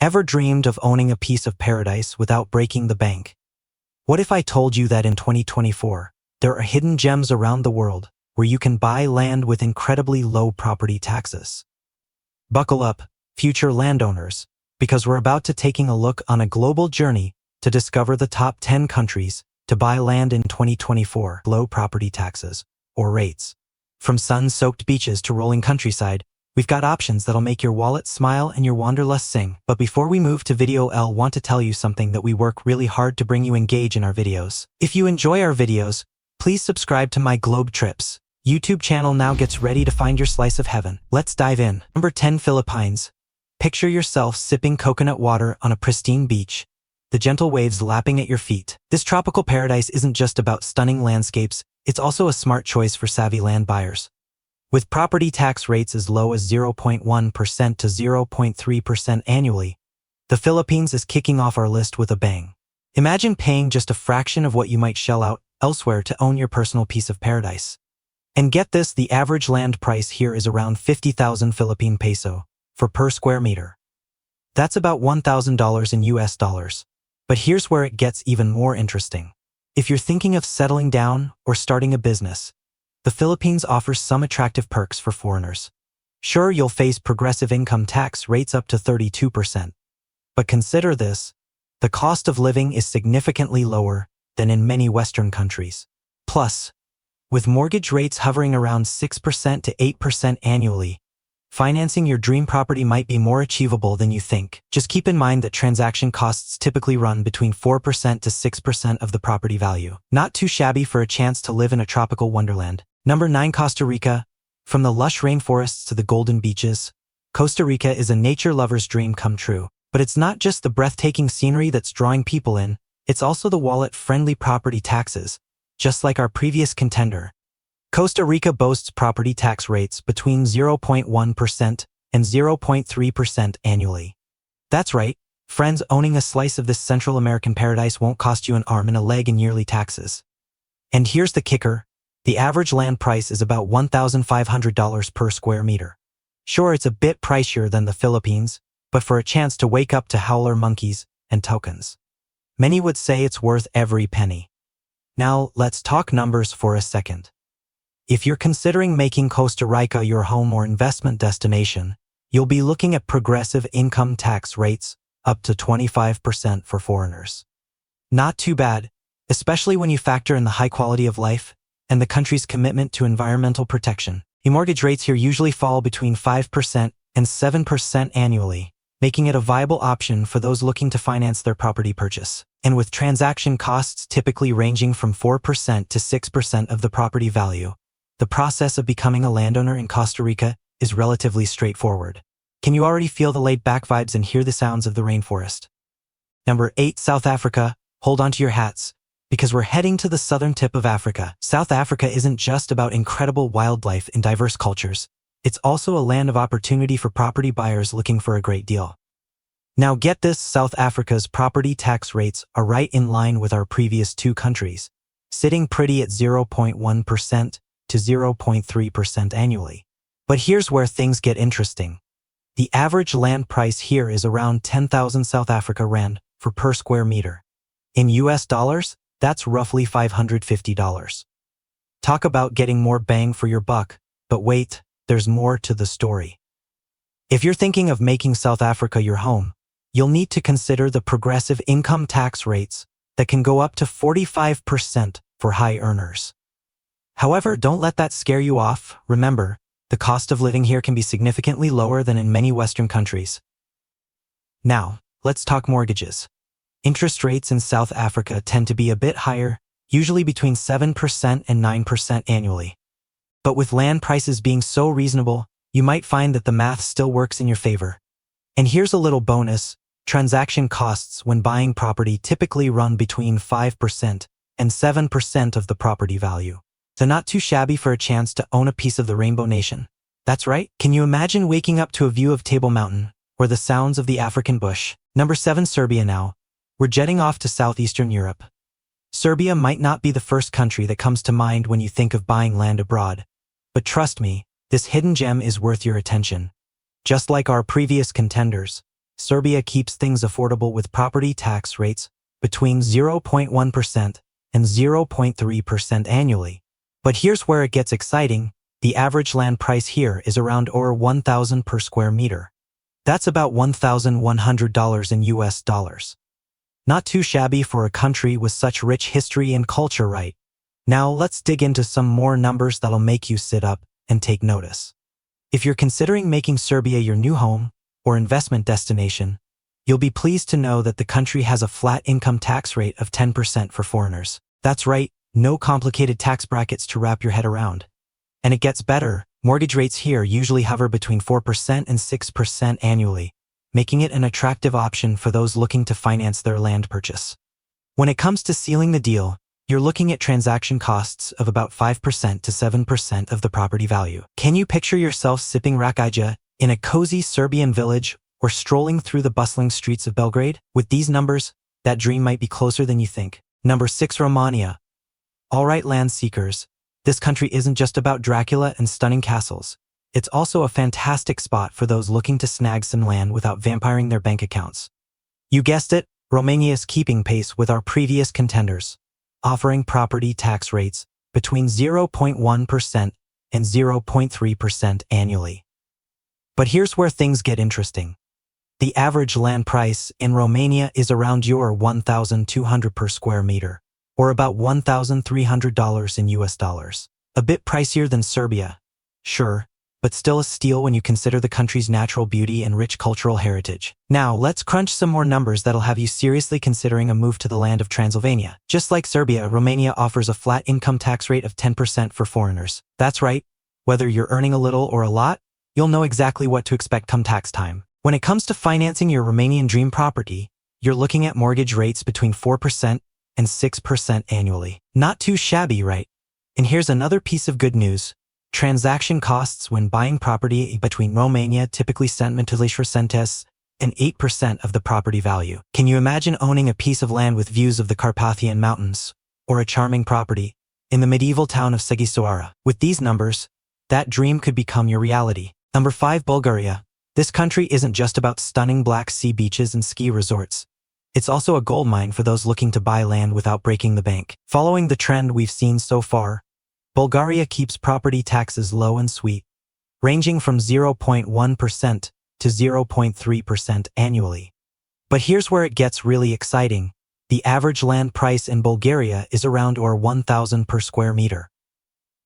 Ever dreamed of owning a piece of paradise without breaking the bank? What if I told you that in 2024, there are hidden gems around the world where you can buy land with incredibly low property taxes? Buckle up, future landowners, because we're about to taking a look on a global journey to discover the top 10 countries to buy land in 2024, low property taxes, or rates. From sun-soaked beaches to rolling countryside, we've got options that'll make your wallet smile and your wanderlust sing. But before we move to video L, want to tell you something that we work really hard to bring you engage in our videos. If you enjoy our videos, please subscribe to my Globe Trips YouTube channel now gets ready to find your slice of heaven. Let's dive in. Number 10, Philippines. Picture yourself sipping coconut water on a pristine beach, the gentle waves lapping at your feet. This tropical paradise isn't just about stunning landscapes, it's also a smart choice for savvy land buyers. With property tax rates as low as 0.1% to 0.3% annually, the Philippines is kicking off our list with a bang. Imagine paying just a fraction of what you might shell out elsewhere to own your personal piece of paradise. And get this, the average land price here is around 50,000 Philippine peso for per square meter. That's about $1,000 in US dollars. But here's where it gets even more interesting. If you're thinking of settling down or starting a business, the Philippines offers some attractive perks for foreigners. Sure, you'll face progressive income tax rates up to 32%. But consider this, the cost of living is significantly lower than in many Western countries. Plus, with mortgage rates hovering around 6% to 8% annually, financing your dream property might be more achievable than you think. Just keep in mind that transaction costs typically run between 4% to 6% of the property value. Not too shabby for a chance to live in a tropical wonderland. Number 9, Costa Rica. From the lush rainforests to the golden beaches, Costa Rica is a nature lover's dream come true. But it's not just the breathtaking scenery that's drawing people in, it's also the wallet-friendly property taxes. Just like our previous contender, Costa Rica boasts property tax rates between 0.1% and 0.3% annually. That's right, friends, owning a slice of this Central American paradise won't cost you an arm and a leg in yearly taxes. And here's the kicker. The average land price is about $1,500 per square meter. Sure, it's a bit pricier than the Philippines, but for a chance to wake up to howler monkeys and toucans, many would say it's worth every penny. Now, let's talk numbers for a second. If you're considering making Costa Rica your home or investment destination, you'll be looking at progressive income tax rates up to 25% for foreigners. Not too bad, especially when you factor in the high quality of life and the country's commitment to environmental protection. The mortgage rates here usually fall between 5% and 7% annually, making it a viable option for those looking to finance their property purchase. And with transaction costs typically ranging from 4% to 6% of the property value, the process of becoming a landowner in Costa Rica is relatively straightforward. Can you already feel the laid-back vibes and hear the sounds of the rainforest? Number 8, South Africa. Hold on to your hats, because we're heading to the southern tip of Africa. South Africa isn't just about incredible wildlife and diverse cultures. It's also a land of opportunity for property buyers looking for a great deal. Now get this, South Africa's property tax rates are right in line with our previous two countries, sitting pretty at 0.1% to 0.3% annually. But here's where things get interesting. The average land price here is around 10,000 South Africa rand for per square meter. In US dollars, that's roughly $550. Talk about getting more bang for your buck, but wait, there's more to the story. If you're thinking of making South Africa your home, you'll need to consider the progressive income tax rates that can go up to 45% for high earners. However, don't let that scare you off. Remember, the cost of living here can be significantly lower than in many Western countries. Now, let's talk mortgages. Interest rates in South Africa tend to be a bit higher, usually between 7% and 9% annually. But with land prices being so reasonable, you might find that the math still works in your favor. And here's a little bonus. Transaction costs when buying property typically run between 5% and 7% of the property value. So not too shabby for a chance to own a piece of the Rainbow Nation. That's right. Can you imagine waking up to a view of Table Mountain or the sounds of the African bush? Number 7, Serbia now. We're jetting off to southeastern Europe. Serbia might not be the first country that comes to mind when you think of buying land abroad. But trust me, this hidden gem is worth your attention. Just like our previous contenders, Serbia keeps things affordable with property tax rates between 0.1% and 0.3% annually. But here's where it gets exciting. The average land price here is around over $1,000 per square meter. That's about $1,100 in US dollars. Not too shabby for a country with such rich history and culture, right? Now let's dig into some more numbers that'll make you sit up and take notice. If you're considering making Serbia your new home or investment destination, you'll be pleased to know that the country has a flat income tax rate of 10% for foreigners. That's right, no complicated tax brackets to wrap your head around. And it gets better. Mortgage rates here usually hover between 4% and 6% annually, making it an attractive option for those looking to finance their land purchase. When it comes to sealing the deal, you're looking at transaction costs of about 5% to 7% of the property value. Can you picture yourself sipping rakija in a cozy Serbian village or strolling through the bustling streets of Belgrade? With these numbers, that dream might be closer than you think. Number 6, Romania. All right, land seekers. This country isn't just about Dracula and stunning castles. It's also a fantastic spot for those looking to snag some land without vampiring their bank accounts. You guessed it, Romania is keeping pace with our previous contenders, offering property tax rates between 0.1% and 0.3% annually. But here's where things get interesting. The average land price in Romania is around your $1,200 per square meter, or about $1,300 in US dollars. A bit pricier than Serbia, sure, but still a steal when you consider the country's natural beauty and rich cultural heritage. Now, let's crunch some more numbers that'll have you seriously considering a move to the land of Transylvania. Just like Serbia, Romania offers a flat income tax rate of 10% for foreigners. That's right, whether you're earning a little or a lot, you'll know exactly what to expect come tax time. When it comes to financing your Romanian dream property, you're looking at mortgage rates between 4% and 6% annually. Not too shabby, right? And here's another piece of good news. Transaction costs when buying property between Romania typically 7% and 8% of the property value. Can you imagine owning a piece of land with views of the Carpathian Mountains, or a charming property in the medieval town of Sighisoara? With these numbers, that dream could become your reality. Number 5, Bulgaria. This country isn't just about stunning Black Sea beaches and ski resorts. It's also a goldmine for those looking to buy land without breaking the bank. Following the trend we've seen so far, Bulgaria keeps property taxes low and sweet, ranging from 0.1% to 0.3% annually. But here's where it gets really exciting. The average land price in Bulgaria is around or $1,000 per square meter.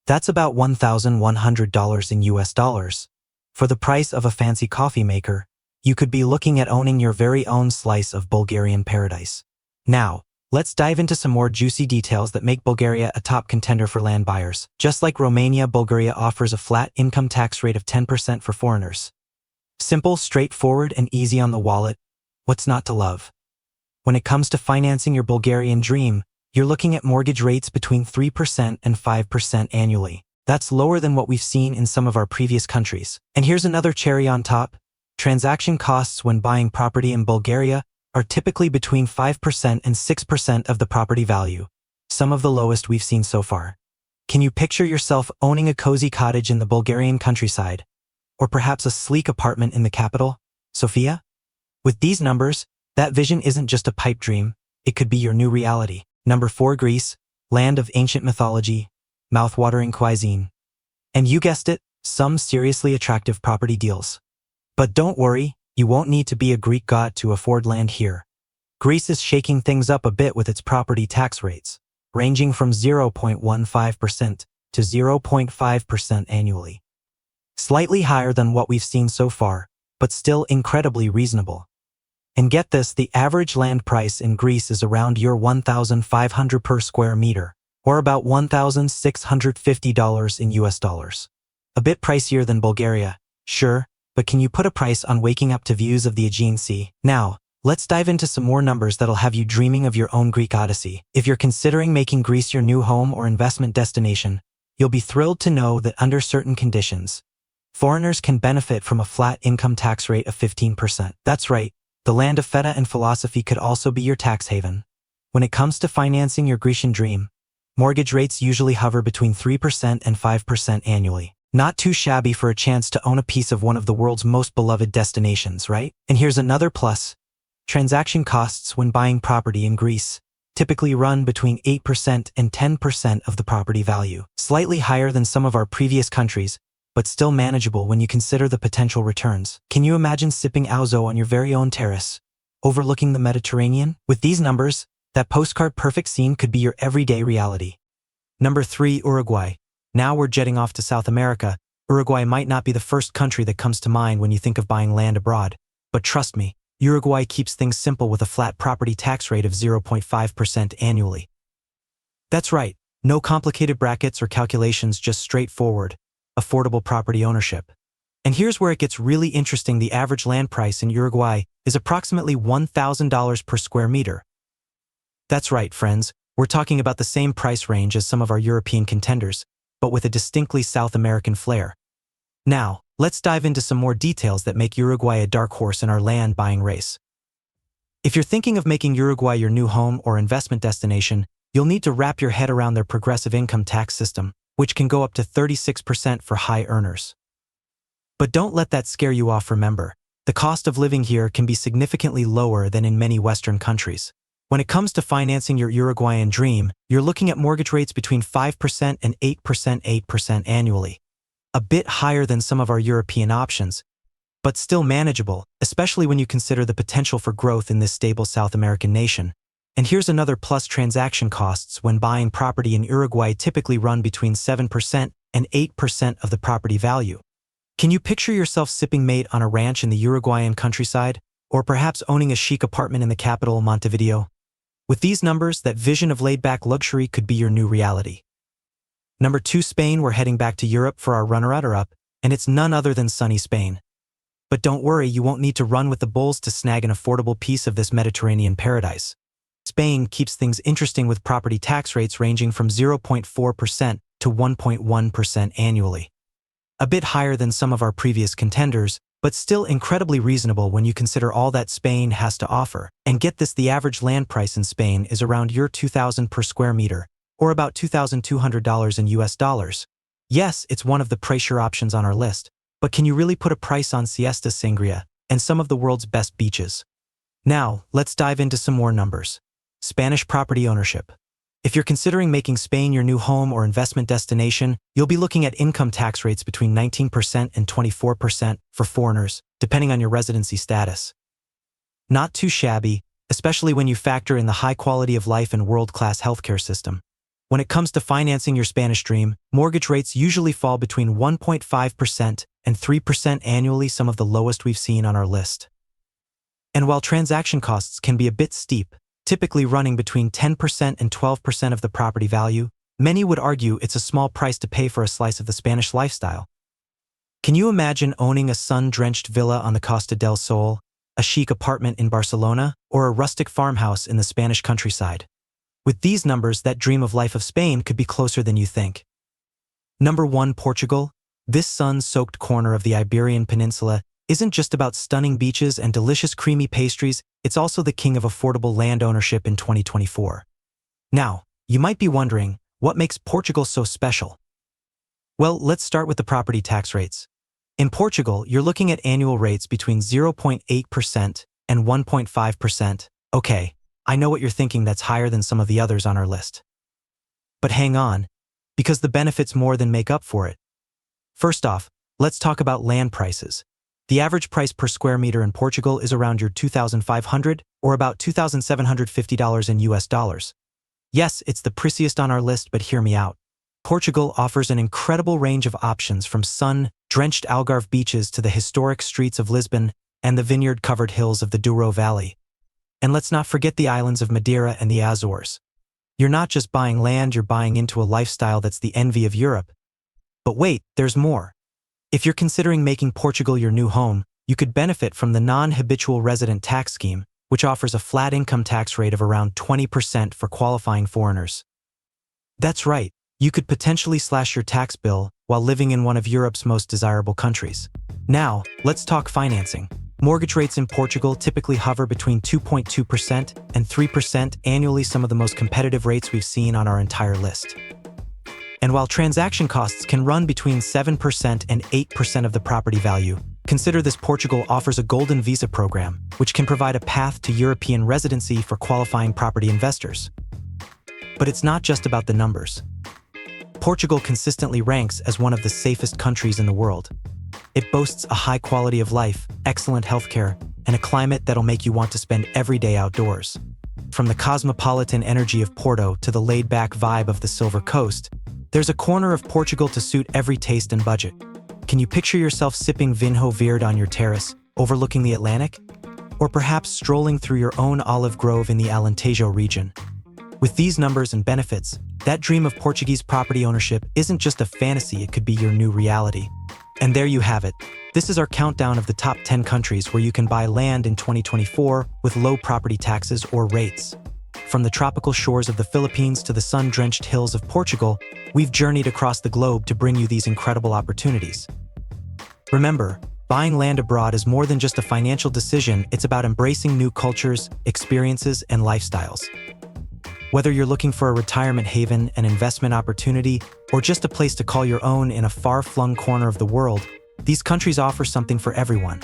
That's about $1,100 in US dollars. For the price of a fancy coffee maker, you could be looking at owning your very own slice of Bulgarian paradise. Now, let's dive into some more juicy details that make Bulgaria a top contender for land buyers. Just like Romania, Bulgaria offers a flat income tax rate of 10% for foreigners. Simple, straightforward, and easy on the wallet. What's not to love? When it comes to financing your Bulgarian dream, you're looking at mortgage rates between 3% and 5% annually. That's lower than what we've seen in some of our previous countries. And here's another cherry on top. Transaction costs when buying property in Bulgaria are typically between 5% and 6% of the property value, some of the lowest we've seen so far. Can you picture yourself owning a cozy cottage in the Bulgarian countryside, or perhaps a sleek apartment in the capital, Sofia? With these numbers, that vision isn't just a pipe dream, it could be your new reality. Number 4, Greece, land of ancient mythology, mouth-watering cuisine. And you guessed it, some seriously attractive property deals. But don't worry, you won't need to be a Greek god to afford land here. Greece is shaking things up a bit with its property tax rates, ranging from 0.15% to 0.5% annually. Slightly higher than what we've seen so far, but still incredibly reasonable. And get this, the average land price in Greece is around your $1,500 per square meter, or about $1,650 in US dollars. A bit pricier than Bulgaria, sure, but can you put a price on waking up to views of the Aegean Sea? Now, let's dive into some more numbers that'll have you dreaming of your own Greek odyssey. If you're considering making Greece your new home or investment destination, you'll be thrilled to know that under certain conditions, foreigners can benefit from a flat income tax rate of 15%. That's right, the land of feta and philosophy could also be your tax haven. When it comes to financing your Grecian dream, mortgage rates usually hover between 3% and 5% annually. Not too shabby for a chance to own a piece of one of the world's most beloved destinations, right? And here's another plus. Transaction costs when buying property in Greece typically run between 8% and 10% of the property value, slightly higher than some of our previous countries, but still manageable when you consider the potential returns. Can you imagine sipping ouzo on your very own terrace, overlooking the Mediterranean? With these numbers, that postcard-perfect scene could be your everyday reality. Number 3, Uruguay. Now we're jetting off to South America. Uruguay might not be the first country that comes to mind when you think of buying land abroad, but trust me, Uruguay keeps things simple with a flat property tax rate of 0.5% annually. That's right, no complicated brackets or calculations, just straightforward, affordable property ownership. And here's where it gets really interesting. The average land price in Uruguay is approximately $1,000 per square meter. That's right, friends, we're talking about the same price range as some of our European contenders, but with a distinctly South American flair. Now, let's dive into some more details that make Uruguay a dark horse in our land buying race. If you're thinking of making Uruguay your new home or investment destination, you'll need to wrap your head around their progressive income tax system, which can go up to 36% for high earners. But don't let that scare you off. Remember, the cost of living here can be significantly lower than in many Western countries. When it comes to financing your Uruguayan dream, you're looking at mortgage rates between 5% and 8% annually. A bit higher than some of our European options, but still manageable, especially when you consider the potential for growth in this stable South American nation. And here's another plus: transaction costs when buying property in Uruguay typically run between 7% and 8% of the property value. Can you picture yourself sipping mate on a ranch in the Uruguayan countryside, or perhaps owning a chic apartment in the capital, Montevideo? With these numbers, that vision of laid-back luxury could be your new reality. Number 2, Spain. We're heading back to Europe for our runner-up, and it's none other than sunny Spain. But don't worry, you won't need to run with the bulls to snag an affordable piece of this Mediterranean paradise. Spain keeps things interesting with property tax rates ranging from 0.4% to 1.1% annually. A bit higher than some of our previous contenders, but still incredibly reasonable when you consider all that Spain has to offer. And get this, the average land price in Spain is around $2,000 per square meter, or about $2,200 in US dollars. Yes, it's one of the pricier options on our list, but can you really put a price on siesta, sangria, and some of the world's best beaches? Now, let's dive into some more numbers. Spanish property ownership. If you're considering making Spain your new home or investment destination, you'll be looking at income tax rates between 19% and 24% for foreigners, depending on your residency status. Not too shabby, especially when you factor in the high quality of life and world-class healthcare system. When it comes to financing your Spanish dream, mortgage rates usually fall between 1.5% and 3% annually, some of the lowest we've seen on our list. And while transaction costs can be a bit steep, typically running between 10% and 12% of the property value, many would argue it's a small price to pay for a slice of the Spanish lifestyle. Can you imagine owning a sun-drenched villa on the Costa del Sol, a chic apartment in Barcelona, or a rustic farmhouse in the Spanish countryside? With these numbers, that dream of life of Spain could be closer than you think. Number 1, Portugal. This sun-soaked corner of the Iberian Peninsula isn't just about stunning beaches and delicious creamy pastries, it's also the king of affordable land ownership in 2024. Now, you might be wondering, what makes Portugal so special? Well, let's start with the property tax rates. In Portugal, you're looking at annual rates between 0.8% and 1.5%. Okay, I know what you're thinking, that's higher than some of the others on our list. But hang on, because the benefits more than make up for it. First off, let's talk about land prices. The average price per square meter in Portugal is around $2,500 or about $2,750 in US dollars. Yes, it's the priciest on our list, but hear me out. Portugal offers an incredible range of options, from sun-drenched Algarve beaches to the historic streets of Lisbon and the vineyard-covered hills of the Douro Valley. And let's not forget the islands of Madeira and the Azores. You're not just buying land, you're buying into a lifestyle that's the envy of Europe. But wait, there's more. If you're considering making Portugal your new home, you could benefit from the non-habitual resident tax scheme, which offers a flat income tax rate of around 20% for qualifying foreigners. That's right, you could potentially slash your tax bill while living in one of Europe's most desirable countries. Now, let's talk financing. Mortgage rates in Portugal typically hover between 2.2% and 3% annually, some of the most competitive rates we've seen on our entire list. And while transaction costs can run between 7% and 8% of the property value, consider this: Portugal offers a golden visa program, which can provide a path to European residency for qualifying property investors. But it's not just about the numbers. Portugal consistently ranks as one of the safest countries in the world. It boasts a high quality of life, excellent healthcare, and a climate that'll make you want to spend every day outdoors. From the cosmopolitan energy of Porto to the laid-back vibe of the Silver Coast, there's a corner of Portugal to suit every taste and budget. Can you picture yourself sipping vinho verde on your terrace, overlooking the Atlantic? Or perhaps strolling through your own olive grove in the Alentejo region? With these numbers and benefits, that dream of Portuguese property ownership isn't just a fantasy, it could be your new reality. And there you have it. This is our countdown of the top 10 countries where you can buy land in 2024 with low property taxes or rates. From the tropical shores of the Philippines to the sun-drenched hills of Portugal, we've journeyed across the globe to bring you these incredible opportunities. Remember, buying land abroad is more than just a financial decision, it's about embracing new cultures, experiences, and lifestyles. Whether you're looking for a retirement haven, an investment opportunity, or just a place to call your own in a far-flung corner of the world, these countries offer something for everyone.